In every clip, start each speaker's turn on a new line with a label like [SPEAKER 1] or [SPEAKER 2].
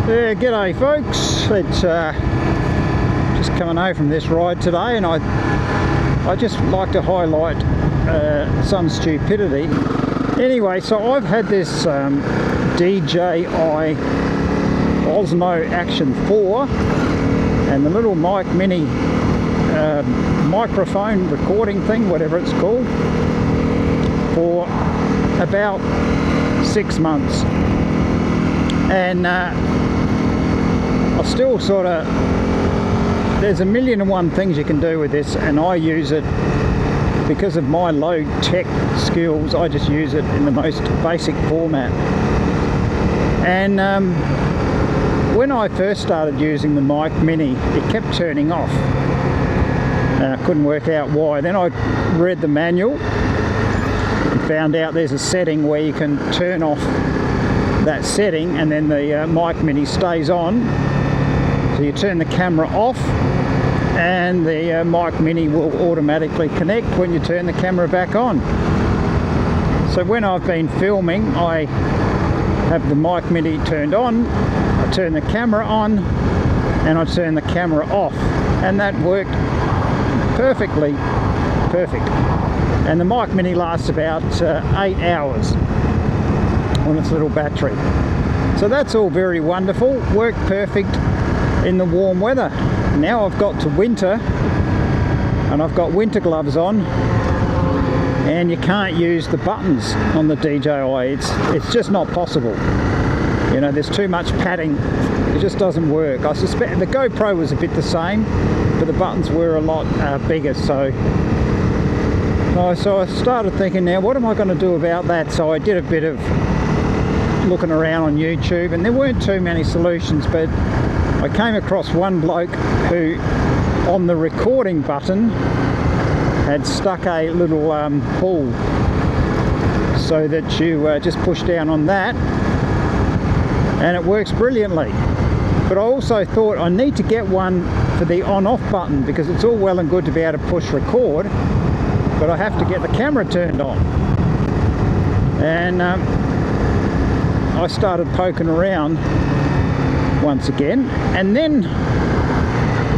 [SPEAKER 1] Yeah, g'day folks. It's just coming home from this ride today, and I just like to highlight some stupidity. Anyway, so I've had this DJI OSMO Action 4 and the little mic mini microphone recording thing, whatever it's called, for about 6 months, and I still sort of, there's a million and one things you can do with this, and I use it because of my low tech skills. I just use it in the most basic format. And when I first started using the mic mini, it kept turning off. I couldn't work out why. Then I read the manual and found out there's a setting where you can turn off that setting, and then the mic mini stays on. So you turn the camera off, and the mic mini will automatically connect when you turn the camera back on. So when I've been filming, I have the mic mini turned on, I turn the camera on, and I turn the camera off, and that worked perfectly perfect. And the mic mini lasts about 8 hours on its little battery. So that's all very wonderful, worked perfect in the warm weather. Now I've got to winter, and I've got winter gloves on, and you can't use the buttons on the DJI. It's just not possible. You know, there's too much padding. It just doesn't work. I suspect the GoPro was a bit the same, but the buttons were a lot bigger. So I started thinking, now what am I going to do about that? So I did a bit of looking around on YouTube, and there weren't too many solutions, but I came across one bloke who, on the recording button, had stuck a little ball so that you just push down on that, and it works brilliantly. But I also thought I need to get one for the on-off button, because it's all well and good to be able to push record, but I have to get the camera turned on. And I started poking around once again, and then,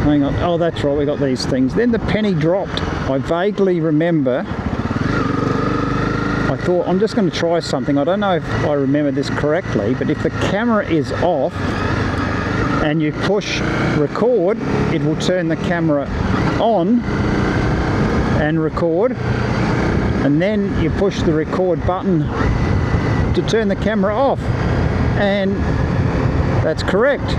[SPEAKER 1] hang on, oh that's right, we got these things. Then the penny dropped. I vaguely remember, I thought, I'm just going to try something. I don't know if I remember this correctly, but if the camera is off and you push record, it will turn the camera on and record, and then you push the record button to turn the camera off, and that's correct.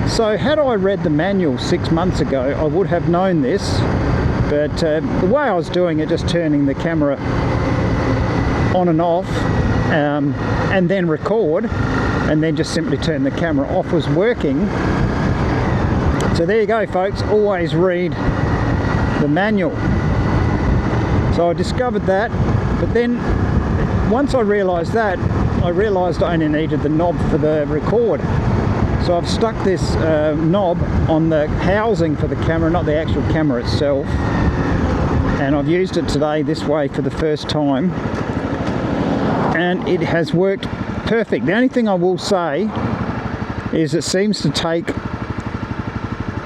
[SPEAKER 1] So had I read the manual 6 months ago, I would have known this, but the way I was doing it, just turning the camera on and off, and then record, and then just simply turn the camera off, was working. So there you go folks, always read the manual. So I discovered that, but then once I realised that, I realised I only needed the knob for the record. So I've stuck this knob on the housing for the camera, not the actual camera itself. And I've used it today this way for the first time, and it has worked perfect. The only thing I will say is it seems to take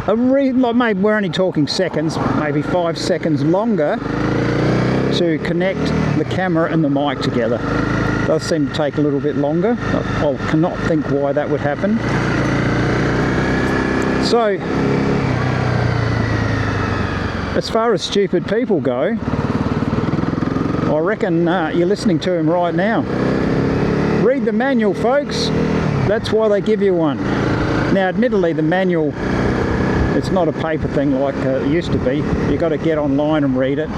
[SPEAKER 1] maybe we're only talking seconds, maybe 5 seconds longer to connect the camera and the mic together. It does seem to take a little bit longer. I cannot think why that would happen. So, as far as stupid people go, I reckon you're listening to him right now. Read the manual, folks. That's why they give you one. Now, admittedly, the manual, it's not a paper thing like it used to be. You've got to get online and read it,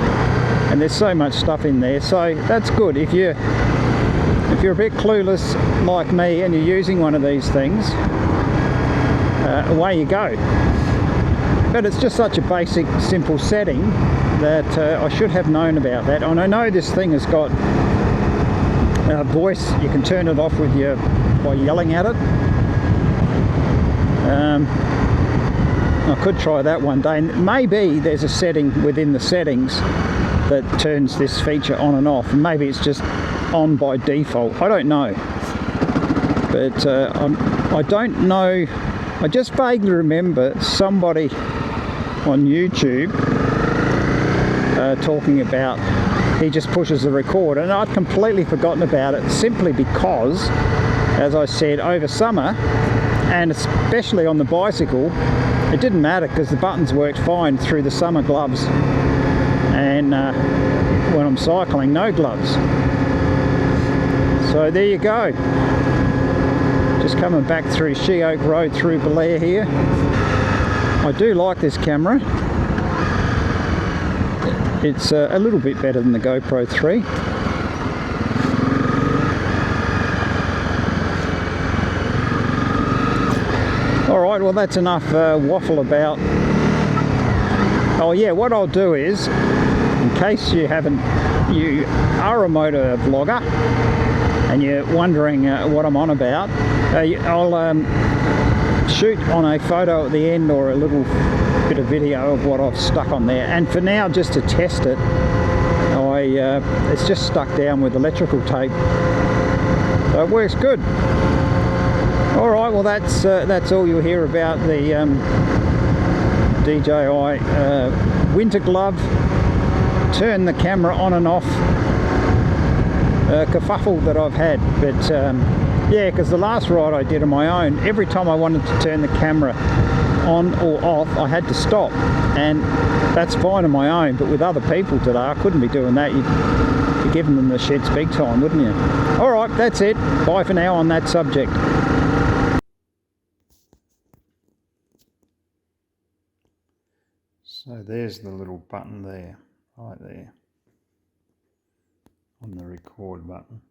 [SPEAKER 1] and there's so much stuff in there. So that's good. If you're a bit clueless like me and you're using one of these things, away you go. But it's just such a basic, simple setting that I should have known about that. And I know this thing has got voice. You can turn it off with by yelling at it. I could try that one day. And maybe there's a setting within the settings that turns this feature on and off. And maybe it's just on by default. I don't know. But I don't know, I just vaguely remember somebody on YouTube talking about he just pushes the record, and I'd completely forgotten about it simply because, as I said, over summer, and especially on the bicycle, it didn't matter because the buttons worked fine through the summer gloves, and when I'm cycling, no gloves. So there you go. Just coming back through She Oak Road through Belair here. I do like this camera. It's a little bit better than the GoPro 3. Alright, well that's enough waffle about... Oh yeah, what I'll do is, in case you are a motor vlogger and you're wondering what I'm on about, I'll shoot on a photo at the end or a little bit of video of what I've stuck on there. And for now, just to test it, it's just stuck down with electrical tape, so it works good. All right, well that's all you'll hear about the DJI winter glove. Turn the camera on and off kerfuffle that I've had, but yeah, because the last ride I did on my own, every time I wanted to turn the camera on or off, I had to stop, and that's fine on my own, but with other people today, I couldn't be doing that. You'd be giving them the shits big time, wouldn't you? All right, that's it. Bye for now on that subject. So there's the little button there, right there, on the record button.